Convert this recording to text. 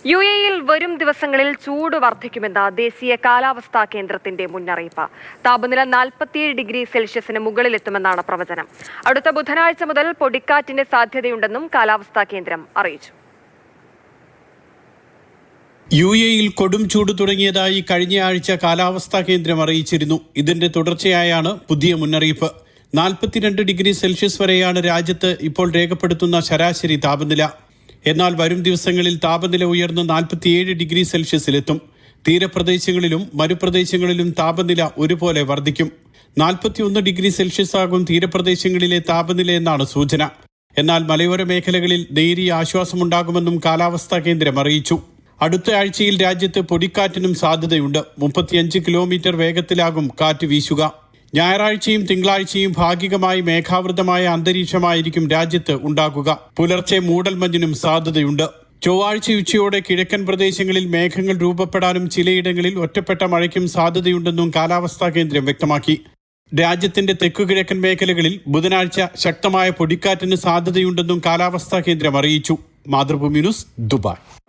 യുഎഇയിൽ വരും ദിവസങ്ങളിൽ ചൂട് വർദ്ധിക്കുമെന്ന് ദേശീയ കാലാവസ്ഥാ കേന്ദ്രത്തിന്റെ മുന്നറിയിപ്പ്. താപനില 47 ഡിഗ്രി സെൽഷ്യസിന് മുകളിലെത്തുമെന്നാണ് പ്രവചനം. അടുത്ത ബുധനാഴ്ച മുതൽ പൊടിക്കാറ്റിന് സാധ്യതയുണ്ടെന്നും കാലാവസ്ഥാ കേന്ദ്രം അറിയിച്ചു. യുഎഇയിൽ കൊടും ചൂട് തുടങ്ങിയതായി കഴിഞ്ഞ ആഴ്ച കാലാവസ്ഥാ കേന്ദ്രം അറിയിച്ചിരുന്നു. ഇതിന്റെ തുടർച്ചയായാണ് പുതിയ മുന്നറിയിപ്പ്. 42 ഡിഗ്രി സെൽഷ്യസ് വരെയാണ് രാജ്യത്ത് ഇപ്പോൾ രേഖപ്പെടുത്തുന്ന ശരാശരി താപനില. എന്നാൽ വരും ദിവസങ്ങളിൽ താപനില ഉയർന്ന് 47 ഡിഗ്രി സെൽഷ്യസിലെത്തും. തീരപ്രദേശങ്ങളിലും മരുപ്രദേശങ്ങളിലും താപനില ഒരുപോലെ വർദ്ധിക്കും. 41 ഡിഗ്രി സെൽഷ്യസ് ആകും തീരപ്രദേശങ്ങളിലെ താപനില എന്നാണ് സൂചന. എന്നാൽ മലയോര മേഖലകളിൽ നേരിയ ആശ്വാസമുണ്ടാകുമെന്നും കാലാവസ്ഥാ കേന്ദ്രം അറിയിച്ചു. അടുത്ത ആഴ്ചയിൽ രാജ്യത്ത് പൊടിക്കാറ്റിനും സാധ്യതയുണ്ട്. 35 കിലോമീറ്റർ വേഗത്തിലാകും കാറ്റ് വീശുക. ഞായറാഴ്ചയും തിങ്കളാഴ്ചയും ഭാഗികമായി മേഘാവൃതമായ അന്തരീക്ഷമായിരിക്കും രാജ്യത്ത് ഉണ്ടാകുക. പുലർച്ചെ മൂടൽമഞ്ഞിനും സാധ്യതയുണ്ട്. ചൊവ്വാഴ്ച ഉച്ചയോടെ കിഴക്കൻ പ്രദേശങ്ങളിൽ മേഘങ്ങൾ രൂപപ്പെടാനും ചിലയിടങ്ങളിൽ ഒറ്റപ്പെട്ട മഴയ്ക്കും സാധ്യതയുണ്ടെന്നും കാലാവസ്ഥാ കേന്ദ്രം വ്യക്തമാക്കി. രാജ്യത്തിന്റെ തെക്കുകിഴക്കൻ മേഖലകളിൽ ബുധനാഴ്ച ശക്തമായ പൊടിക്കാറ്റിന് സാധ്യതയുണ്ടെന്നും കാലാവസ്ഥാ കേന്ദ്രം അറിയിച്ചു. Mathrubhumi news, Dubai.